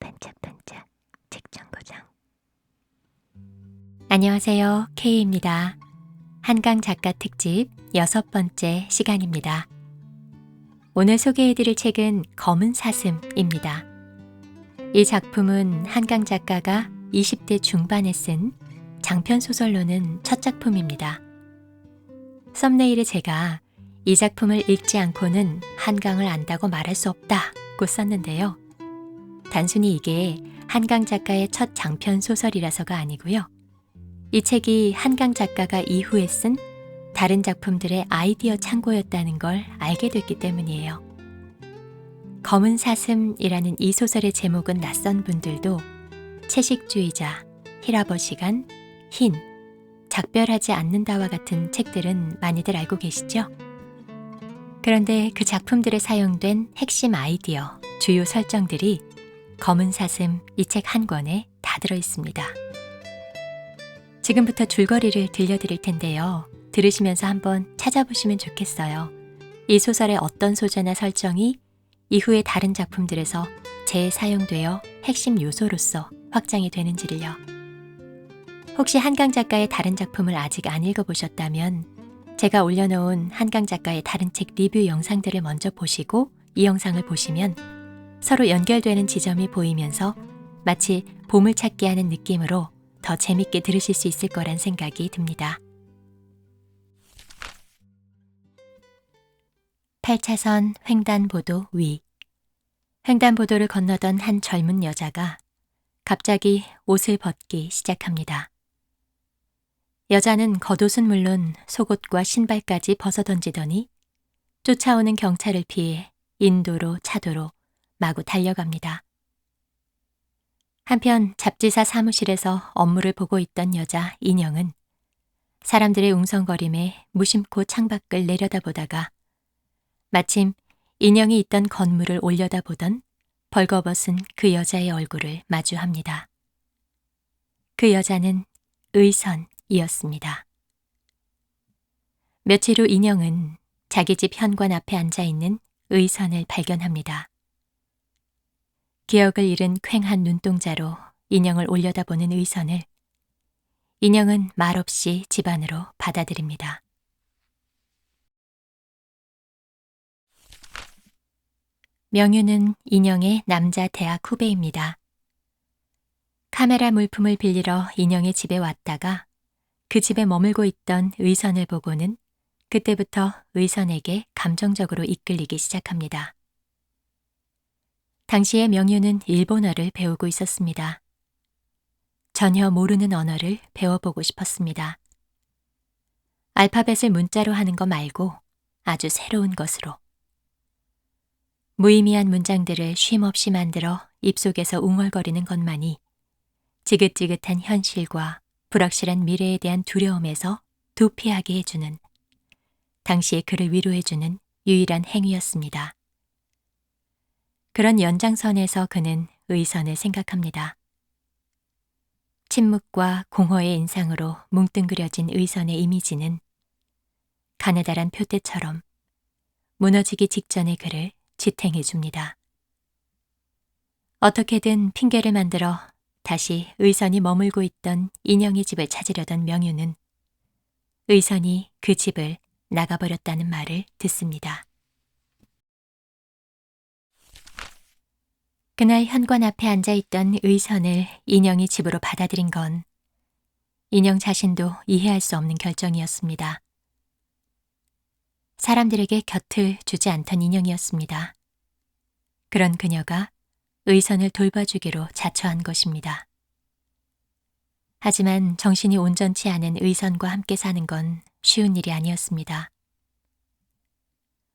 반짝반짝 책정거장. 안녕하세요. K입니다. 한강 작가 특집 6번째 시간입니다. 오늘 소개해드릴 책은 검은 사슴입니다. 이 작품은 한강 작가가 20대 중반에 쓴 장편 소설로는 첫 작품입니다. 썸네일에 제가 이 작품을 읽지 않고는 한강을 안다고 말할 수 없다고 썼는데요. 단순히 이게 한강 작가의 첫 장편 소설이라서가 아니고요. 이 책이 한강 작가가 이후에 쓴 다른 작품들의 아이디어 창고였다는 걸 알게 됐기 때문이에요. 검은 사슴이라는 이 소설의 제목은 낯선 분들도 채식주의자, 히라버시간, 흰, 작별하지 않는다와 같은 책들은 많이들 알고 계시죠? 그런데 그 작품들에 사용된 핵심 아이디어, 주요 설정들이 검은 사슴 이 책 한 권에 다 들어 있습니다. 지금부터 줄거리를 들려드릴 텐데요. 들으시면서 한번 찾아보시면 좋겠어요. 이 소설의 어떤 소재나 설정이 이후의 다른 작품들에서 재사용되어 핵심 요소로서 확장이 되는지를요. 혹시 한강 작가의 다른 작품을 아직 안 읽어보셨다면 제가 올려놓은 한강 작가의 다른 책 리뷰 영상들을 먼저 보시고 이 영상을 보시면 서로 연결되는 지점이 보이면서 마치 보물찾기 하는 느낌으로 더 재밌게 들으실 수 있을 거란 생각이 듭니다. 8차선 횡단보도 위. 횡단보도를 건너던 한 젊은 여자가 갑자기 옷을 벗기 시작합니다. 여자는 겉옷은 물론 속옷과 신발까지 벗어던지더니 쫓아오는 경찰을 피해 인도로 차도로 마구 달려갑니다. 한편 잡지사 사무실에서 업무를 보고 있던 여자 인영은 사람들의 웅성거림에 무심코 창밖을 내려다보다가 마침 인영이 있던 건물을 올려다보던 벌거벗은 그 여자의 얼굴을 마주합니다. 그 여자는 의선이었습니다. 며칠 후 인영은 자기 집 현관 앞에 앉아있는 의선을 발견합니다. 기억을 잃은 퀭한 눈동자로 인영을 올려다보는 의선을 인영은 말없이 집 안으로 받아들입니다. 명유는 인영의 남자 대학 후배입니다. 카메라 물품을 빌리러 인영의 집에 왔다가 그 집에 머물고 있던 의선을 보고는 그때부터 의선에게 감정적으로 이끌리기 시작합니다. 당시에 명유는 일본어를 배우고 있었습니다. 전혀 모르는 언어를 배워보고 싶었습니다. 알파벳을 문자로 하는 거 말고 아주 새로운 것으로. 무의미한 문장들을 쉼없이 만들어 입속에서 웅얼거리는 것만이 지긋지긋한 현실과 불확실한 미래에 대한 두려움에서 도피하게 해주는, 당시의 그를 위로해주는 유일한 행위였습니다. 그런 연장선에서 그는 의선을 생각합니다. 침묵과 공허의 인상으로 뭉뚱그려진 의선의 이미지는 가느다란 표대처럼 무너지기 직전의 그를 지탱해 줍니다. 어떻게든 핑계를 만들어 다시 의선이 머물고 있던 인영의 집을 찾으려던 명유는 의선이 그 집을 나가버렸다는 말을 듣습니다. 그날 현관 앞에 앉아있던 의선을 인영이 집으로 받아들인 건 인영 자신도 이해할 수 없는 결정이었습니다. 사람들에게 곁을 주지 않던 인영이었습니다. 그런 그녀가 의선을 돌봐주기로 자처한 것입니다. 하지만 정신이 온전치 않은 의선과 함께 사는 건 쉬운 일이 아니었습니다.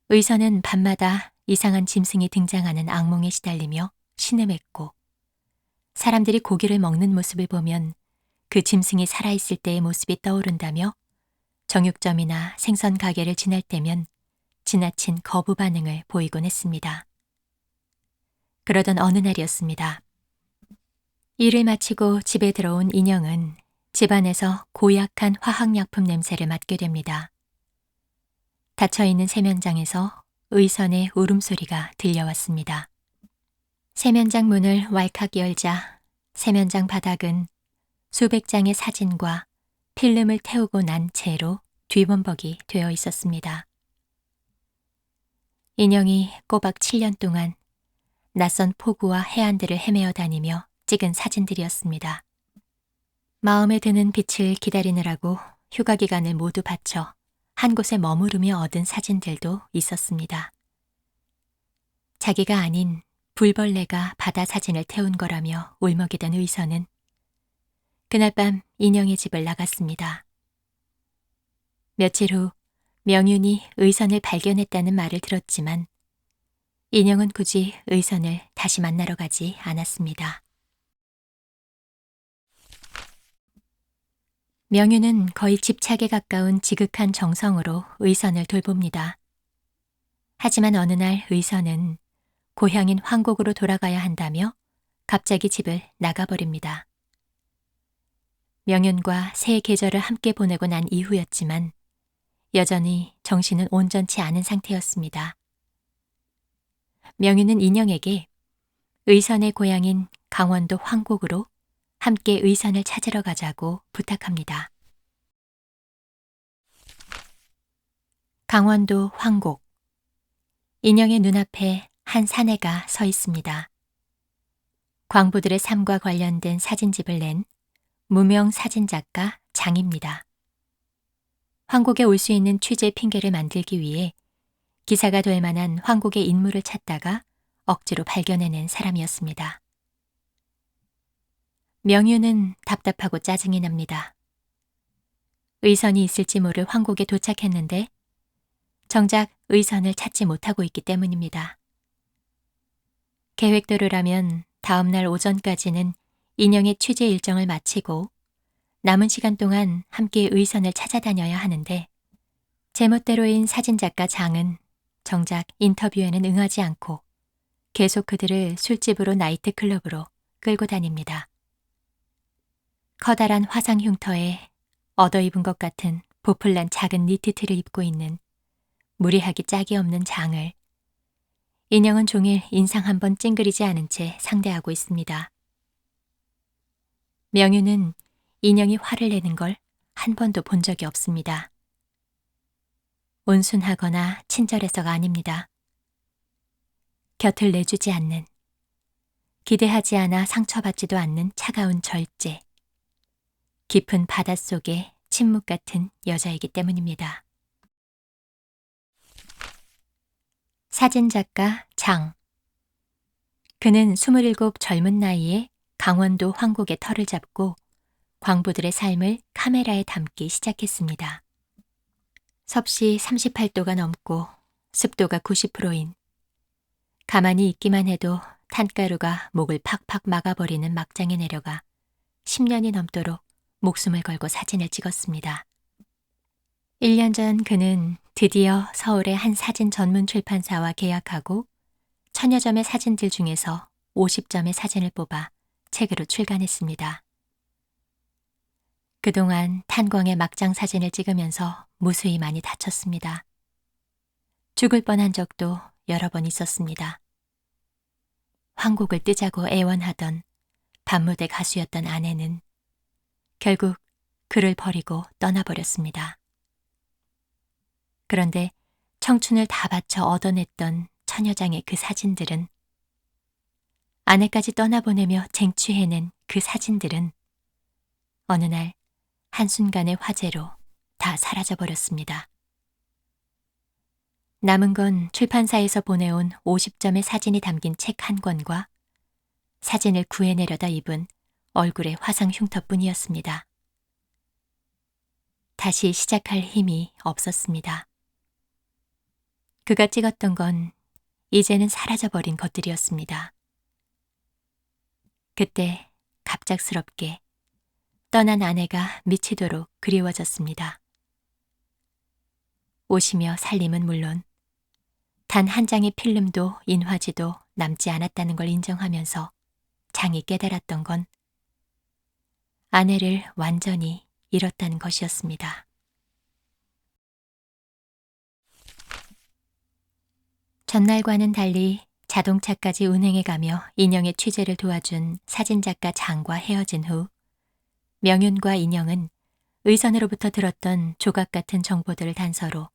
의선은 밤마다 이상한 짐승이 등장하는 악몽에 시달리며 신음했고 사람들이 고기를 먹는 모습을 보면 그 짐승이 살아있을 때의 모습이 떠오른다며 정육점이나 생선 가게를 지날 때면 지나친 거부 반응을 보이곤 했습니다. 그러던 어느 날이었습니다. 일을 마치고 집에 들어온 인영은 집안에서 고약한 화학약품 냄새를 맡게 됩니다. 닫혀있는 세면장에서 의선의 울음소리가 들려왔습니다. 세면장 문을 왈칵 열자 세면장 바닥은 수백 장의 사진과 필름을 태우고 난 채로 뒤범벅이 되어 있었습니다. 인형이 꼬박 7년 동안 낯선 포구와 해안들을 헤매어 다니며 찍은 사진들이었습니다. 마음에 드는 빛을 기다리느라고 휴가 기간을 모두 바쳐 한 곳에 머무르며 얻은 사진들도 있었습니다. 자기가 아닌 불벌레가 바다 사진을 태운 거라며 울먹이던 의선은 그날 밤 인형의 집을 나갔습니다. 며칠 후 명윤이 의선을 발견했다는 말을 들었지만 인형은 굳이 의선을 다시 만나러 가지 않았습니다. 명윤은 거의 집착에 가까운 지극한 정성으로 의선을 돌봅니다. 하지만 어느 날 의선은 고향인 황곡으로 돌아가야 한다며 갑자기 집을 나가버립니다. 명윤과 새 계절을 함께 보내고 난 이후였지만 여전히 정신은 온전치 않은 상태였습니다. 명윤은 인형에게 의선의 고향인 강원도 황곡으로 함께 의선을 찾으러 가자고 부탁합니다. 강원도 황곡. 인형의 눈앞에 한 사내가 서 있습니다. 광부들의 삶과 관련된 사진집을 낸 무명 사진작가 장입니다. 황곡에 올 수 있는 취재 핑계를 만들기 위해 기사가 될 만한 황곡의 인물을 찾다가 억지로 발견해낸 사람이었습니다. 명윤은 답답하고 짜증이 납니다. 의선이 있을지 모를 황곡에 도착했는데 정작 의선을 찾지 못하고 있기 때문입니다. 계획대로라면 다음 날 오전까지는 인형의 취재 일정을 마치고 남은 시간 동안 함께 의선을 찾아다녀야 하는데 제멋대로인 사진작가 장은 정작 인터뷰에는 응하지 않고 계속 그들을 술집으로 나이트클럽으로 끌고 다닙니다. 커다란 화상 흉터에 얻어입은 것 같은 보풀난 작은 니트티를 입고 있는 무리하기 짝이 없는 장을 인형은 종일 인상 한번 찡그리지 않은 채 상대하고 있습니다. 명윤은 인형이 화를 내는 걸 한 번도 본 적이 없습니다. 온순하거나 친절해서가 아닙니다. 곁을 내주지 않는, 기대하지 않아 상처받지도 않는 차가운 절제, 깊은 바닷속의 침묵 같은 여자이기 때문입니다. 사진작가 장. 그는 27 젊은 나이에 강원도 황곡의 터를 잡고 광부들의 삶을 카메라에 담기 시작했습니다. 섭씨 38도가 넘고 습도가 90%인 가만히 있기만 해도 탄가루가 목을 팍팍 막아버리는 막장에 내려가 10년이 넘도록 목숨을 걸고 사진을 찍었습니다. 1년 전 그는 드디어 서울의 한 사진 전문 출판사와 계약하고 1000여 점의 사진들 중에서 50점의 사진을 뽑아 책으로 출간했습니다. 그동안 탄광의 막장 사진을 찍으면서 무수히 많이 다쳤습니다. 죽을 뻔한 적도 여러 번 있었습니다. 황곡을 뜨자고 애원하던 밤무대 가수였던 아내는 결국 그를 버리고 떠나버렸습니다. 그런데 청춘을 다 바쳐 얻어냈던 천여 장의 그 사진들은, 아내까지 떠나보내며 쟁취해낸 그 사진들은 어느 날 한순간의 화재로 다 사라져버렸습니다. 남은 건 출판사에서 보내온 50점의 사진이 담긴 책 한 권과 사진을 구해내려다 입은 얼굴의 화상 흉터뿐이었습니다. 다시 시작할 힘이 없었습니다. 그가 찍었던 건 이제는 사라져버린 것들이었습니다. 그때 갑작스럽게 떠난 아내가 미치도록 그리워졌습니다. 오시며 살림은 물론 단 한 장의 필름도 인화지도 남지 않았다는 걸 인정하면서 장이 깨달았던 건 아내를 완전히 잃었다는 것이었습니다. 전날과는 달리 자동차까지 운행해가며 인형의 취재를 도와준 사진작가 장과 헤어진 후 명윤과 인형은 의선으로부터 들었던 조각 같은 정보들을 단서로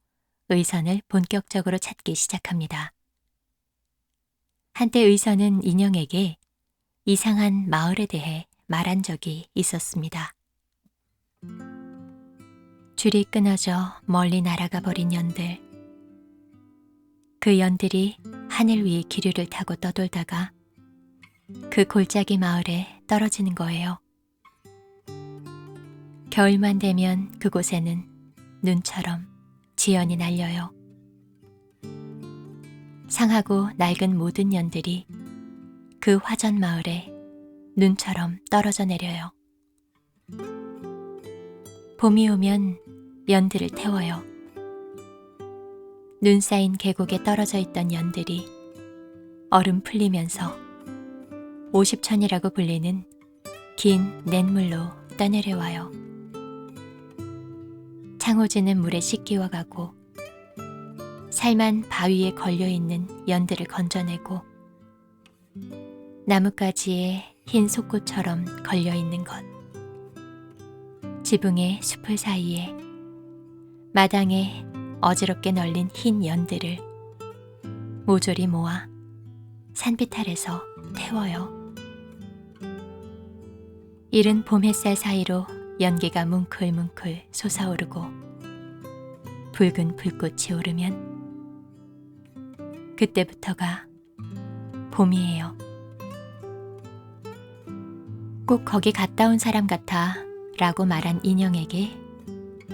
의선을 본격적으로 찾기 시작합니다. 한때 의선은 인형에게 이상한 마을에 대해 말한 적이 있었습니다. 줄이 끊어져 멀리 날아가 버린 연들. 그 연들이 하늘 위의 기류를 타고 떠돌다가 그 골짜기 마을에 떨어지는 거예요. 겨울만 되면 그곳에는 눈처럼 지연이 날려요. 상하고 낡은 모든 연들이 그 화전 마을에 눈처럼 떨어져 내려요. 봄이 오면 연들을 태워요. 눈 쌓인 계곡에 떨어져 있던 연들이 얼음 풀리면서 50천이라고 불리는 긴 냇물로 떠내려와요. 창호지는 물에 씻기워 가고 살만 바위에 걸려있는 연들을 건져내고 나뭇가지에 흰 속꽃처럼 걸려있는 것, 지붕의 숲을 사이에 마당에 어지럽게 널린 흰 연들을 모조리 모아 산빛 아래서 태워요. 이른 봄 햇살 사이로 연기가 뭉클뭉클 솟아오르고 붉은 불꽃이 오르면 그때부터가 봄이에요. 꼭 거기 갔다 온 사람 같아 라고 말한 인형에게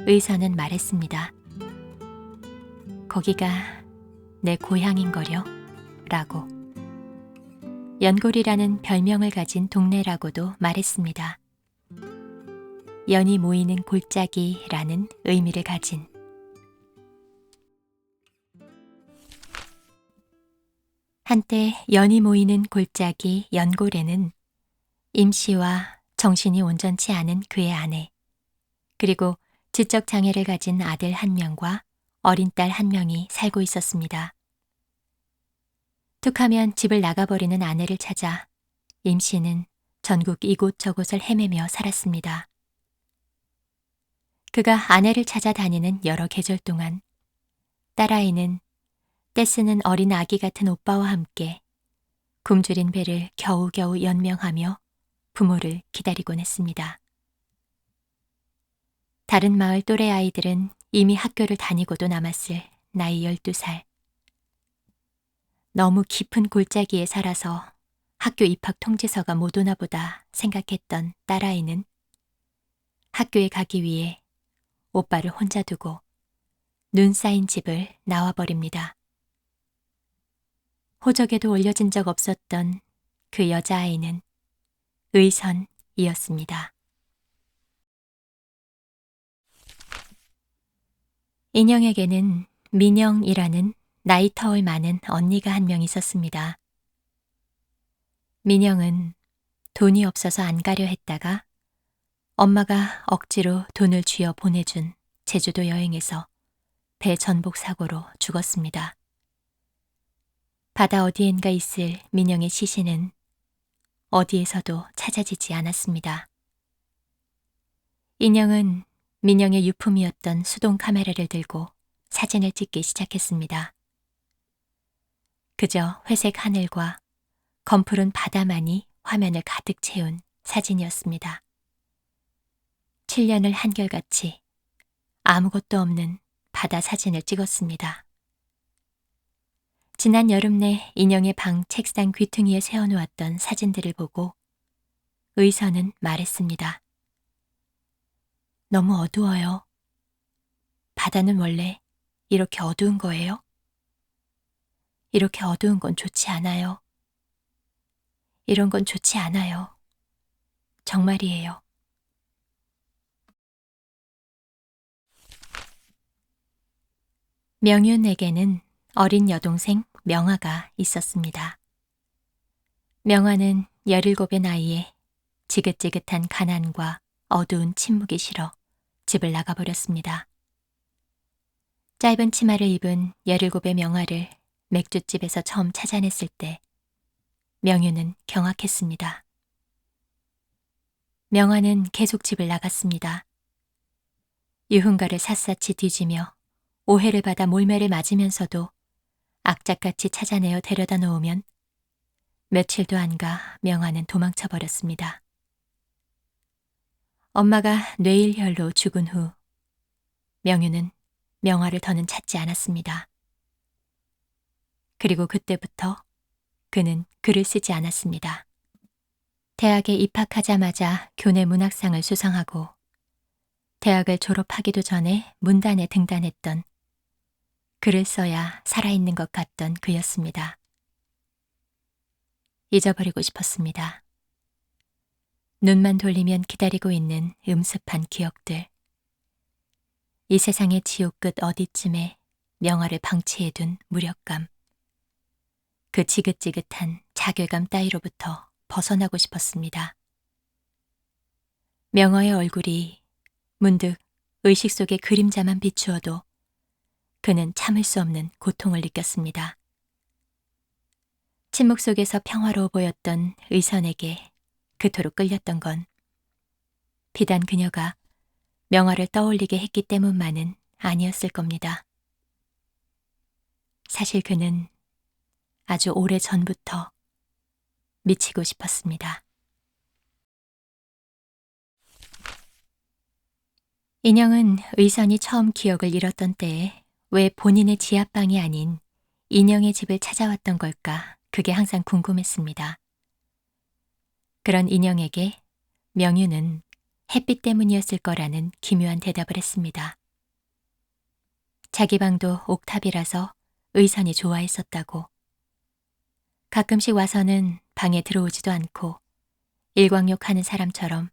의선은 말했습니다. 거기가 내 고향인거려 라고. 연골이라는 별명을 가진 동네라고도 말했습니다. 연이 모이는 골짜기라는 의미를 가진. 한때 연이 모이는 골짜기 연골에는 임씨와 정신이 온전치 않은 그의 아내, 그리고 지적 장애를 가진 아들 1명과 어린 딸 1명이 살고 있었습니다. 툭하면 집을 나가버리는 아내를 찾아 임씨는 전국 이곳저곳을 헤매며 살았습니다. 그가 아내를 찾아다니는 여러 계절 동안 딸아이는 떼쓰는 어린 아기 같은 오빠와 함께 굶주린 배를 겨우겨우 연명하며 부모를 기다리곤 했습니다. 다른 마을 또래 아이들은 이미 학교를 다니고도 남았을 나이 12살. 너무 깊은 골짜기에 살아서 학교 입학 통지서가 못 오나 보다 생각했던 딸아이는 학교에 가기 위해 오빠를 혼자 두고 눈 쌓인 집을 나와버립니다. 호적에도 올려진 적 없었던 그 여자아이는 의선이었습니다. 인형에게는 민영이라는 나이 터울 많은 언니가 1명 있었습니다. 민영은 돈이 없어서 안 가려 했다가 엄마가 억지로 돈을 쥐어 보내준 제주도 여행에서 배 전복 사고로 죽었습니다. 바다 어디엔가 있을 민영의 시신은 어디에서도 찾아지지 않았습니다. 인형은 민영의 유품이었던 수동 카메라를 들고 사진을 찍기 시작했습니다. 그저 회색 하늘과 검푸른 바다만이 화면을 가득 채운 사진이었습니다. 7년을 한결같이 아무것도 없는 바다 사진을 찍었습니다. 지난 여름 내 인형의 방 책상 귀퉁이에 세워놓았던 사진들을 보고 의선은 말했습니다. 너무 어두워요. 바다는 원래 이렇게 어두운 거예요? 이렇게 어두운 건 좋지 않아요. 이런 건 좋지 않아요. 정말이에요. 명윤에게는 어린 여동생 명화가 있었습니다. 명화는 17의 나이에 지긋지긋한 가난과 어두운 침묵이 싫어 집을 나가버렸습니다. 짧은 치마를 입은 17의 명화를 맥주집에서 처음 찾아냈을 때 명유는 경악했습니다. 명화는 계속 집을 나갔습니다. 유흥가를 샅샅이 뒤지며 오해를 받아 몰매를 맞으면서도 악착같이 찾아내어 데려다 놓으면 며칠도 안 가 명화는 도망쳐 버렸습니다. 엄마가 뇌일혈로 죽은 후 명유는 명화를 더는 찾지 않았습니다. 그리고 그때부터 그는 글을 쓰지 않았습니다. 대학에 입학하자마자 교내 문학상을 수상하고 대학을 졸업하기도 전에 문단에 등단했던 글을 써야 살아있는 것 같던 그였습니다. 잊어버리고 싶었습니다. 눈만 돌리면 기다리고 있는 음습한 기억들. 이 세상의 지옥 끝 어디쯤에 명화를 방치해둔 무력감. 그 지긋지긋한 자괴감 따위로부터 벗어나고 싶었습니다. 명화의 얼굴이 문득 의식 속의 그림자만 비추어도 그는 참을 수 없는 고통을 느꼈습니다. 침묵 속에서 평화로워 보였던 의선에게 그토록 끌렸던 건 비단 그녀가 명화를 떠올리게 했기 때문만은 아니었을 겁니다. 사실 그는 아주 오래 전부터 미치고 싶었습니다. 인영은 의선이 처음 기억을 잃었던 때에 왜 본인의 지하방이 아닌 인영의 집을 찾아왔던 걸까 그게 항상 궁금했습니다. 그런 인영에게 명유는 햇빛 때문이었을 거라는 기묘한 대답을 했습니다. 자기 방도 옥탑이라서 의선이 좋아했었다고. 가끔씩 와서는 방에 들어오지도 않고 일광욕 하는 사람처럼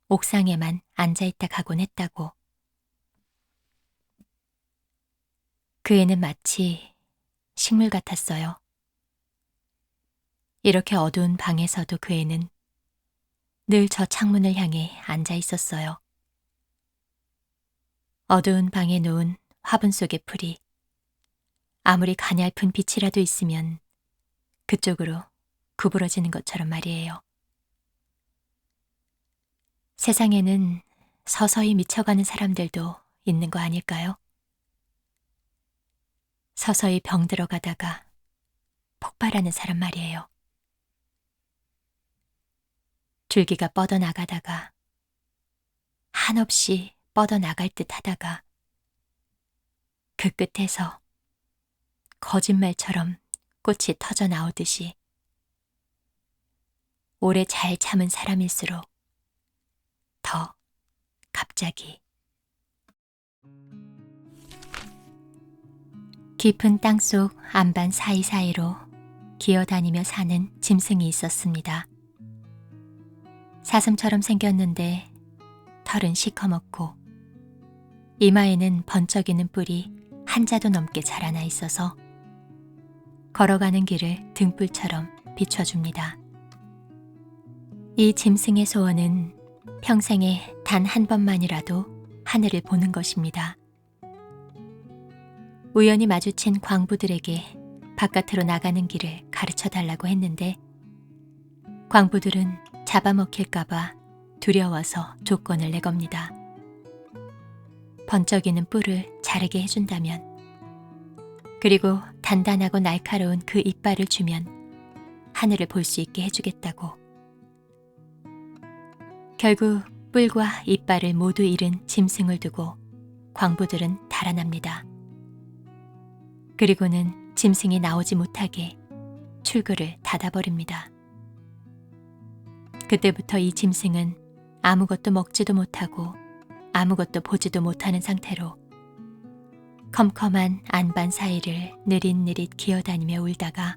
옥상에만 앉아있다 가곤 했다고. 그 애는 마치 식물 같았어요. 이렇게 어두운 방에서도 그 애는 늘 저 창문을 향해 앉아 있었어요. 어두운 방에 놓은 화분 속의 풀이 아무리 가냘픈 빛이라도 있으면 그쪽으로 구부러지는 것처럼 말이에요. 세상에는 서서히 미쳐가는 사람들도 있는 거 아닐까요? 서서히 병들어가다가 폭발하는 사람 말이에요. 줄기가 뻗어나가다가 한없이 뻗어나갈 듯 하다가 그 끝에서 거짓말처럼 꽃이 터져 나오듯이 오래 잘 참은 사람일수록 더 갑자기 깊은 땅속 안반 사이사이로 기어다니며 사는 짐승이 있었습니다. 사슴처럼 생겼는데 털은 시커멓고 이마에는 번쩍이는 뿔이 한 자도 넘게 자라나 있어서 걸어가는 길을 등불처럼 비춰줍니다. 이 짐승의 소원은 평생에 단 한 번만이라도 하늘을 보는 것입니다. 우연히 마주친 광부들에게 바깥으로 나가는 길을 가르쳐 달라고 했는데 광부들은 잡아먹힐까봐 두려워서 조건을 내겁니다. 번쩍이는 뿔을 자르게 해준다면, 그리고 단단하고 날카로운 그 이빨을 주면 하늘을 볼 수 있게 해주겠다고. 결국 뿔과 이빨을 모두 잃은 짐승을 두고 광부들은 달아납니다. 그리고는 짐승이 나오지 못하게 출구를 닫아버립니다. 그때부터 이 짐승은 아무것도 먹지도 못하고 아무것도 보지도 못하는 상태로 컴컴한 안반 사이를 느릿느릿 기어다니며 울다가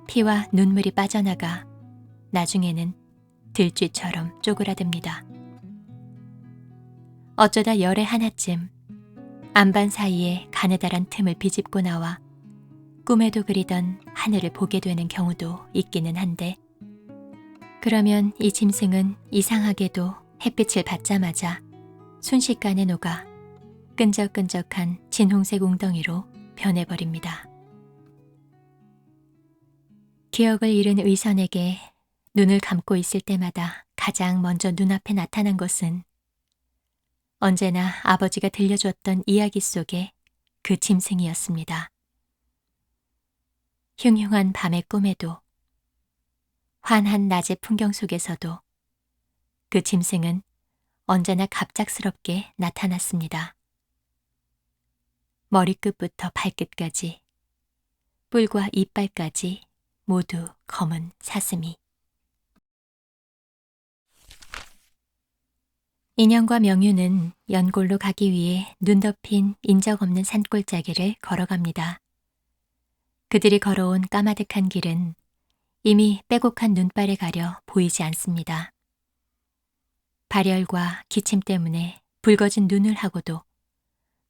피와 눈물이 빠져나가 나중에는 들쥐처럼 쪼그라듭니다. 어쩌다 열의 하나쯤 안반 사이에 가느다란 틈을 비집고 나와 꿈에도 그리던 하늘을 보게 되는 경우도 있기는 한데, 그러면 이 짐승은 이상하게도 햇빛을 받자마자 순식간에 녹아 끈적끈적한 진홍색 웅덩이로 변해버립니다. 기억을 잃은 의선에게 눈을 감고 있을 때마다 가장 먼저 눈앞에 나타난 것은 언제나 아버지가 들려주었던 이야기 속의 그 짐승이었습니다. 흉흉한 밤의 꿈에도 환한 낮의 풍경 속에서도 그 짐승은 언제나 갑작스럽게 나타났습니다. 머리끝부터 발끝까지, 뿔과 이빨까지 모두 검은 사슴이. 인형과 명유는 연골로 가기 위해 눈 덮인 인적 없는 산골짜기를 걸어갑니다. 그들이 걸어온 까마득한 길은 이미 빼곡한 눈발에 가려 보이지 않습니다. 발열과 기침 때문에 붉어진 눈을 하고도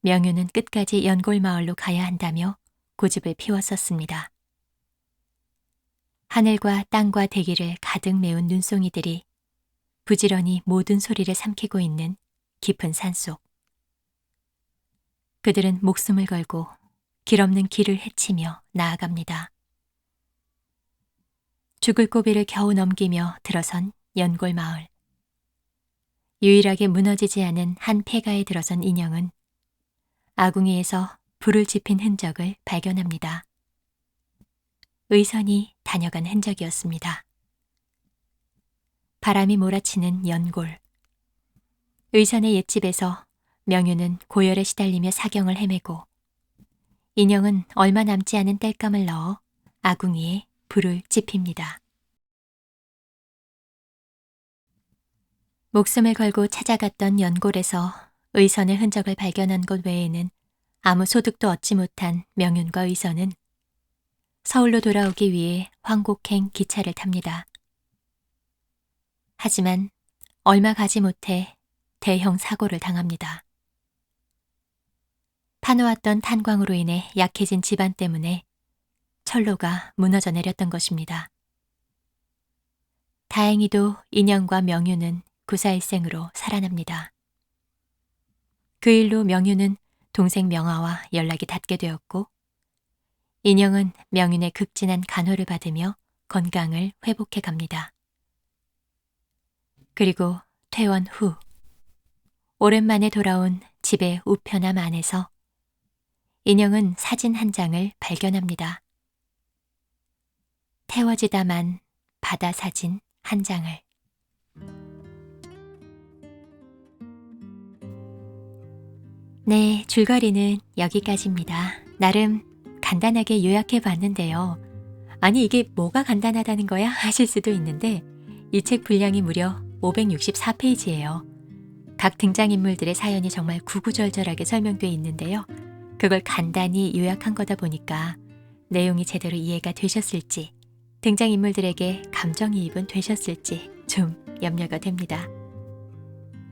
명유는 끝까지 연골마을로 가야 한다며 고집을 피웠었습니다. 하늘과 땅과 대기를 가득 메운 눈송이들이 부지런히 모든 소리를 삼키고 있는 깊은 산속. 그들은 목숨을 걸고 길 없는 길을 헤치며 나아갑니다. 죽을 고비를 겨우 넘기며 들어선 연골마을. 유일하게 무너지지 않은 한 폐가에 들어선 인형은 아궁이에서 불을 지핀 흔적을 발견합니다. 의선이 다녀간 흔적이었습니다. 바람이 몰아치는 연골. 의선의 옛집에서 명유는 고열에 시달리며 사경을 헤매고 인형은 얼마 남지 않은 땔감을 넣어 아궁이에 불을 지핍니다. 목숨을 걸고 찾아갔던 연골에서 의선의 흔적을 발견한 것 외에는 아무 소득도 얻지 못한 명윤과 의선은 서울로 돌아오기 위해 황곡행 기차를 탑니다. 하지만 얼마 가지 못해 대형 사고를 당합니다. 파놓았던 탄광으로 인해 약해진 집안 때문에 철로가 무너져 내렸던 것입니다. 다행히도 인형과 명유는 구사일생으로 살아납니다. 그 일로 명유는 동생 명화와 연락이 닿게 되었고 인형은 명윤의 극진한 간호를 받으며 건강을 회복해 갑니다. 그리고 퇴원 후 오랜만에 돌아온 집의 우편함 안에서 인형은 사진 한 장을 발견합니다. 태워지다만 바다 사진 한 장을. 네, 줄거리는 여기까지입니다. 나름 간단하게 요약해 봤는데요. 아니 이게 뭐가 간단하다는 거야? 하실 수도 있는데 이 책 분량이 무려 564페이지예요. 각 등장인물들의 사연이 정말 구구절절하게 설명되어 있는데요. 그걸 간단히 요약한 거다 보니까 내용이 제대로 이해가 되셨을지 등장인물들에게 감정이입은 되셨을지 좀 염려가 됩니다.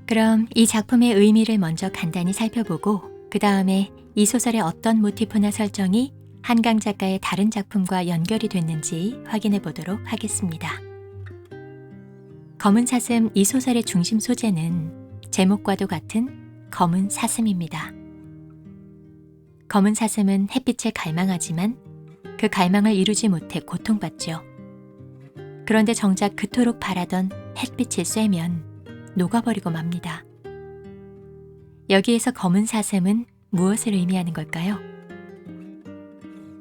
그럼 이 작품의 의미를 먼저 간단히 살펴보고 그 다음에 이 소설의 어떤 모티프나 설정이 한강 작가의 다른 작품과 연결이 됐는지 확인해 보도록 하겠습니다. 검은 사슴 이 소설의 중심 소재는 제목과도 같은 검은 사슴입니다. 검은 사슴은 햇빛을 갈망하지만 그 갈망을 이루지 못해 고통받죠. 그런데 정작 그토록 바라던 햇빛을 쐬면 녹아버리고 맙니다. 여기에서 검은 사슴은 무엇을 의미하는 걸까요?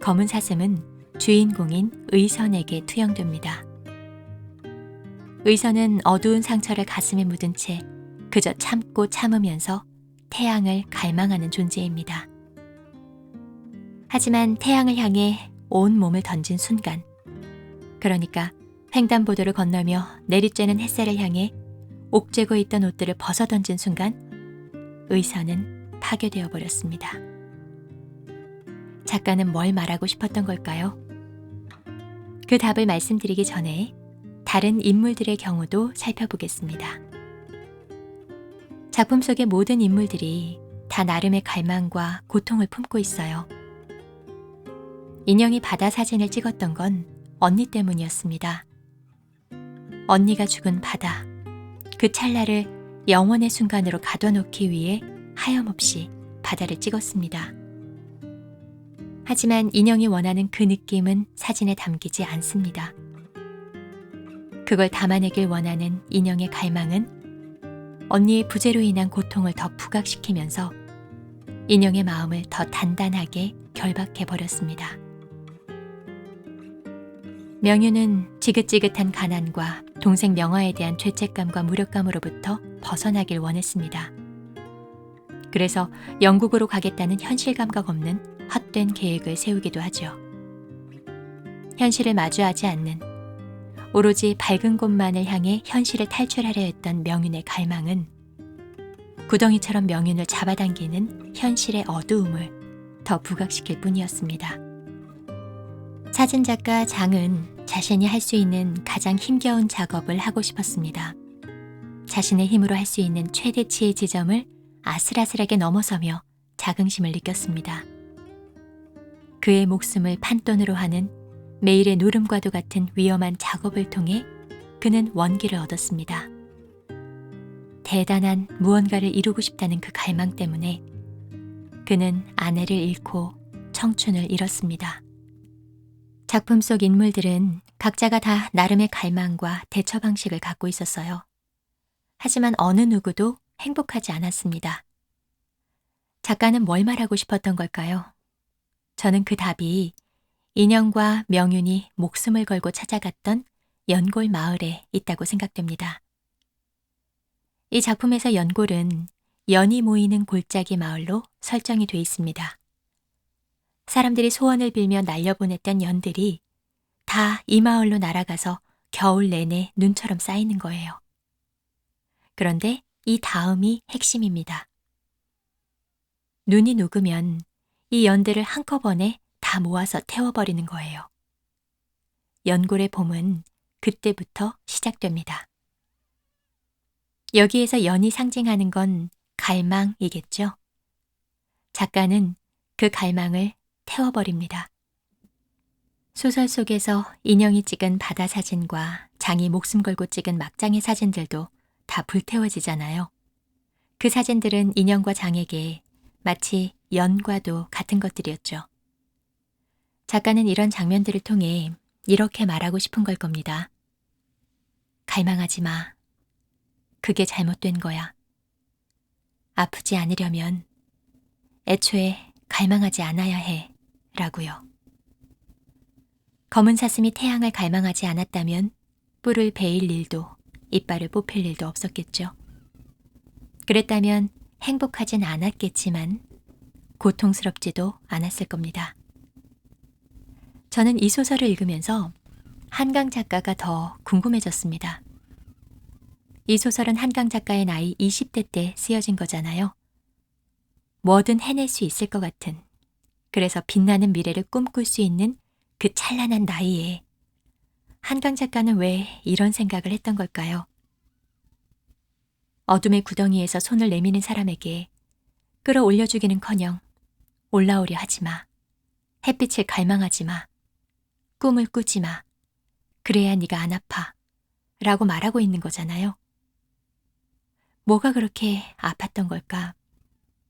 검은 사슴은 주인공인 의선에게 투영됩니다. 의선은 어두운 상처를 가슴에 묻은 채 그저 참고 참으면서 태양을 갈망하는 존재입니다. 하지만 태양을 향해 온 몸을 던진 순간, 그러니까 횡단보도를 건너며 내리쬐는 햇살을 향해 옥죄고 있던 옷들을 벗어던진 순간 의선은 파괴되어 버렸습니다. 작가는 뭘 말하고 싶었던 걸까요? 그 답을 말씀드리기 전에 다른 인물들의 경우도 살펴보겠습니다. 작품 속의 모든 인물들이 다 나름의 갈망과 고통을 품고 있어요. 인형이 바다 사진을 찍었던 건 언니 때문이었습니다. 언니가 죽은 바다, 그 찰나를 영원의 순간으로 가둬놓기 위해 하염없이 바다를 찍었습니다. 하지만 인형이 원하는 그 느낌은 사진에 담기지 않습니다. 그걸 담아내길 원하는 인형의 갈망은 언니의 부재로 인한 고통을 더 부각시키면서 인형의 마음을 더 단단하게 결박해버렸습니다. 명유는 지긋지긋한 가난과 동생 명화에 대한 죄책감과 무력감으로부터 벗어나길 원했습니다. 그래서 영국으로 가겠다는 현실감각 없는 헛된 계획을 세우기도 하죠. 현실을 마주하지 않는, 오로지 밝은 곳만을 향해 현실을 탈출하려 했던 명윤의 갈망은 구덩이처럼 명윤을 잡아당기는 현실의 어두움을 더 부각시킬 뿐이었습니다. 사진작가 장은 자신이 할 수 있는 가장 힘겨운 작업을 하고 싶었습니다. 자신의 힘으로 할 수 있는 최대치의 지점을 아슬아슬하게 넘어서며 자긍심을 느꼈습니다. 그의 목숨을 판돈으로 하는 매일의 노름과도 같은 위험한 작업을 통해 그는 원기를 얻었습니다. 대단한 무언가를 이루고 싶다는 그 갈망 때문에 그는 아내를 잃고 청춘을 잃었습니다. 작품 속 인물들은 각자가 다 나름의 갈망과 대처 방식을 갖고 있었어요. 하지만 어느 누구도 행복하지 않았습니다. 작가는 뭘 말하고 싶었던 걸까요? 저는 그 답이 인형과 명윤이 목숨을 걸고 찾아갔던 연골 마을에 있다고 생각됩니다. 이 작품에서 연골은 연이 모이는 골짜기 마을로 설정이 돼 있습니다. 사람들이 소원을 빌며 날려보냈던 연들이 다 이 마을로 날아가서 겨울 내내 눈처럼 쌓이는 거예요. 그런데 이 다음이 핵심입니다. 눈이 녹으면 이 연들을 한꺼번에 다 모아서 태워버리는 거예요. 연골의 봄은 그때부터 시작됩니다. 여기에서 연이 상징하는 건 갈망이겠죠? 작가는 그 갈망을 태워버립니다. 소설 속에서 인형이 찍은 바다 사진과 장이 목숨 걸고 찍은 막장의 사진들도 다 불태워지잖아요. 그 사진들은 인형과 장에게 마치 연과도 같은 것들이었죠. 작가는 이런 장면들을 통해 이렇게 말하고 싶은 걸 겁니다. 갈망하지 마. 그게 잘못된 거야. 아프지 않으려면 애초에 갈망하지 않아야 해. 라고요. 검은 사슴이 태양을 갈망하지 않았다면 뿔을 베일 일도 이빨을 뽑힐 일도 없었겠죠. 그랬다면 행복하진 않았겠지만 고통스럽지도 않았을 겁니다. 저는 이 소설을 읽으면서 한강 작가가 더 궁금해졌습니다. 이 소설은 한강 작가의 나이 20대 때 쓰여진 거잖아요. 뭐든 해낼 수 있을 것 같은, 그래서 빛나는 미래를 꿈꿀 수 있는 그 찬란한 나이에 한강 작가는 왜 이런 생각을 했던 걸까요? 어둠의 구덩이에서 손을 내미는 사람에게 끌어올려주기는커녕 올라오려 하지 마. 햇빛을 갈망하지 마. 꿈을 꾸지 마. 그래야 네가 안 아파. 라고 말하고 있는 거잖아요. 뭐가 그렇게 아팠던 걸까?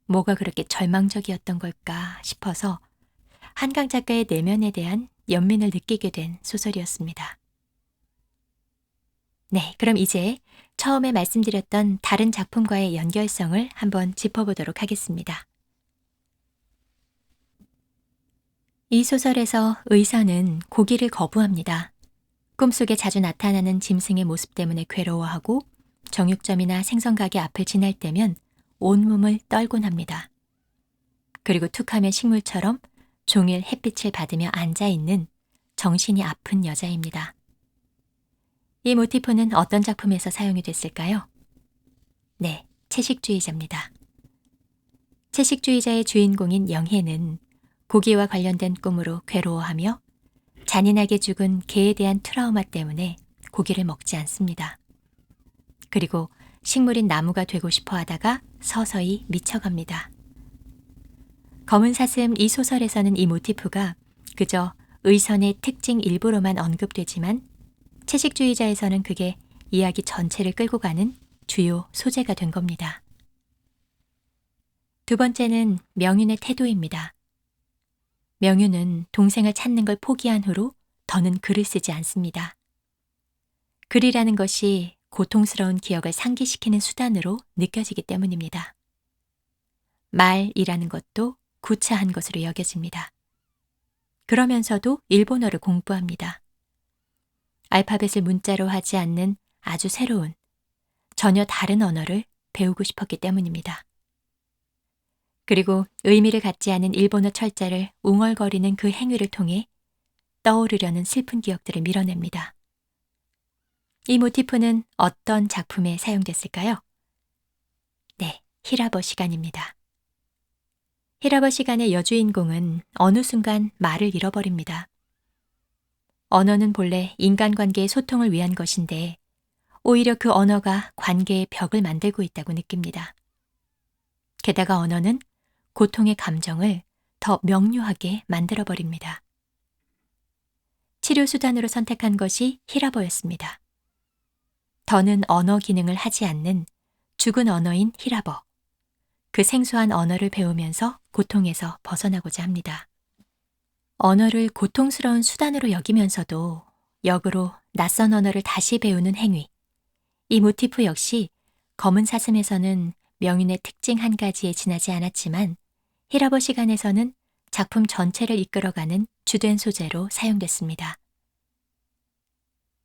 뭐가 그렇게 절망적이었던 걸까 싶어서 한강 작가의 내면에 대한 연민을 느끼게 된 소설이었습니다. 네, 그럼 이제 처음에 말씀드렸던 다른 작품과의 연결성을 한번 짚어보도록 하겠습니다. 이 소설에서 의사는 고기를 거부합니다. 꿈속에 자주 나타나는 짐승의 모습 때문에 괴로워하고 정육점이나 생선가게 앞을 지날 때면 온몸을 떨곤 합니다. 그리고 툭하면 식물처럼 종일 햇빛을 받으며 앉아있는 정신이 아픈 여자입니다. 이 모티프는 어떤 작품에서 사용이 됐을까요? 네, 채식주의자입니다. 채식주의자의 주인공인 영혜는 고기와 관련된 꿈으로 괴로워하며 잔인하게 죽은 개에 대한 트라우마 때문에 고기를 먹지 않습니다. 그리고 식물인 나무가 되고 싶어 하다가 서서히 미쳐갑니다. 검은 사슴 이 소설에서는 이 모티프가 그저 의선의 특징 일부로만 언급되지만 채식주의자에서는 그게 이야기 전체를 끌고 가는 주요 소재가 된 겁니다. 두 번째는 명윤의 태도입니다. 명유는 동생을 찾는 걸 포기한 후로 더는 글을 쓰지 않습니다. 글이라는 것이 고통스러운 기억을 상기시키는 수단으로 느껴지기 때문입니다. 말이라는 것도 구차한 것으로 여겨집니다. 그러면서도 일본어를 공부합니다. 알파벳을 문자로 하지 않는 아주 새로운, 전혀 다른 언어를 배우고 싶었기 때문입니다. 그리고 의미를 갖지 않은 일본어 철자를 웅얼거리는 그 행위를 통해 떠오르려는 슬픈 기억들을 밀어냅니다. 이 모티프는 어떤 작품에 사용됐을까요? 네, 히라버 시간입니다. 히라버 시간의 여주인공은 어느 순간 말을 잃어버립니다. 언어는 본래 인간관계의 소통을 위한 것인데 오히려 그 언어가 관계의 벽을 만들고 있다고 느낍니다. 게다가 언어는 고통의 감정을 더 명료하게 만들어버립니다. 치료 수단으로 선택한 것이 히라버였습니다. 더는 언어 기능을 하지 않는 죽은 언어인 히라버. 그 생소한 언어를 배우면서 고통에서 벗어나고자 합니다. 언어를 고통스러운 수단으로 여기면서도 역으로 낯선 언어를 다시 배우는 행위. 이 모티프 역시 검은 사슴에서는 명윤의 특징 한 가지에 지나지 않았지만 히라버 시간에서는 작품 전체를 이끌어가는 주된 소재로 사용됐습니다.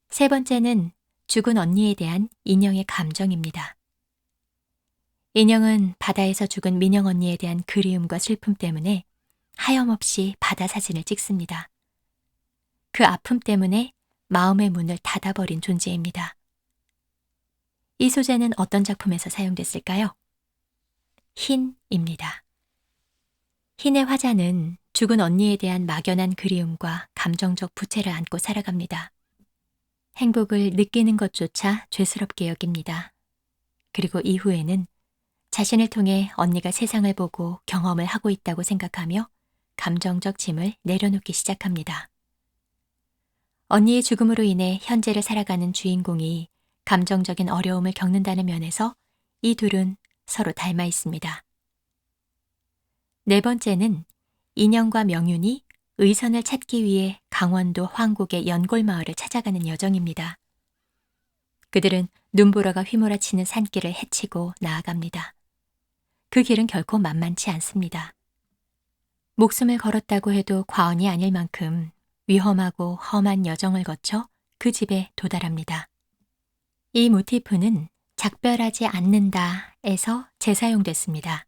세 번째는 죽은 언니에 대한 인형의 감정입니다. 인형은 바다에서 죽은 민영 언니에 대한 그리움과 슬픔 때문에 하염없이 바다 사진을 찍습니다. 그 아픔 때문에 마음의 문을 닫아버린 존재입니다. 이 소재는 어떤 작품에서 사용됐을까요? 흰입니다. 흰의 화자는 죽은 언니에 대한 막연한 그리움과 감정적 부채를 안고 살아갑니다. 행복을 느끼는 것조차 죄스럽게 여깁니다. 그리고 이후에는 자신을 통해 언니가 세상을 보고 경험을 하고 있다고 생각하며 감정적 짐을 내려놓기 시작합니다. 언니의 죽음으로 인해 현재를 살아가는 주인공이 감정적인 어려움을 겪는다는 면에서 이 둘은 서로 닮아 있습니다. 네 번째는 인형과 명윤이 의선을 찾기 위해 강원도 황곡의 연골마을을 찾아가는 여정입니다. 그들은 눈보라가 휘몰아치는 산길을 헤치고 나아갑니다. 그 길은 결코 만만치 않습니다. 목숨을 걸었다고 해도 과언이 아닐 만큼 위험하고 험한 여정을 거쳐 그 집에 도달합니다. 이 모티프는 작별하지 않는다에서 재사용됐습니다.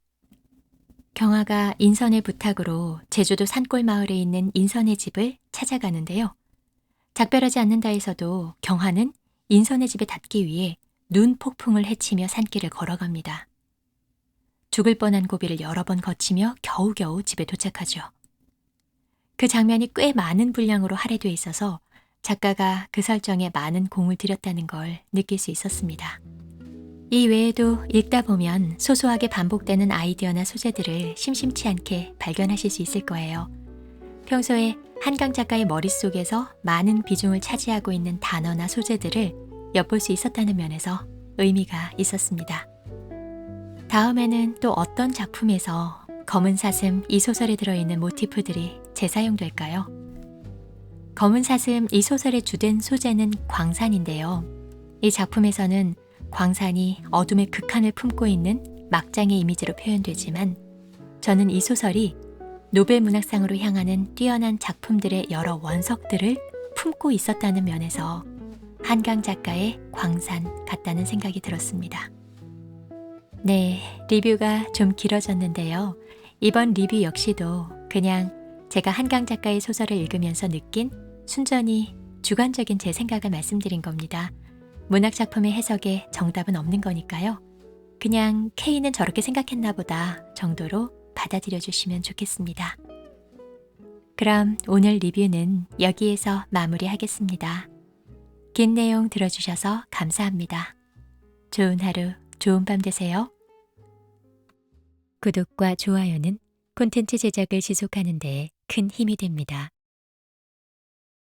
경아가 인선의 부탁으로 제주도 산골 마을에 있는 인선의 집을 찾아가는데요. 작별하지 않는다에서도 경아는 인선의 집에 닿기 위해 눈 폭풍을 헤치며 산길을 걸어갑니다. 죽을 뻔한 고비를 여러 번 거치며 겨우겨우 집에 도착하죠. 그 장면이 꽤 많은 분량으로 할애돼 있어서 작가가 그 설정에 많은 공을 들였다는 걸 느낄 수 있었습니다. 이 외에도 읽다 보면 소소하게 반복되는 아이디어나 소재들을 심심치 않게 발견하실 수 있을 거예요. 평소에 한강 작가의 머릿속에서 많은 비중을 차지하고 있는 단어나 소재들을 엿볼 수 있었다는 면에서 의미가 있었습니다. 다음에는 또 어떤 작품에서 검은 사슴 이 소설에 들어있는 모티프들이 재사용될까요? 검은 사슴 이 소설의 주된 소재는 광산인데요. 이 작품에서는 광산이 어둠의 극한을 품고 있는 막장의 이미지로 표현되지만 저는 이 소설이 노벨 문학상으로 향하는 뛰어난 작품들의 여러 원석들을 품고 있었다는 면에서 한강 작가의 광산 같다는 생각이 들었습니다. 네, 리뷰가 좀 길어졌는데요. 이번 리뷰 역시도 그냥 제가 한강 작가의 소설을 읽으면서 느낀 순전히 주관적인 제 생각을 말씀드린 겁니다. 문학작품의 해석에 정답은 없는 거니까요. 그냥 K는 저렇게 생각했나 보다 정도로 받아들여 주시면 좋겠습니다. 그럼 오늘 리뷰는 여기에서 마무리하겠습니다. 긴 내용 들어주셔서 감사합니다. 좋은 하루, 좋은 밤 되세요. 구독과 좋아요는 콘텐츠 제작을 지속하는 데 큰 힘이 됩니다.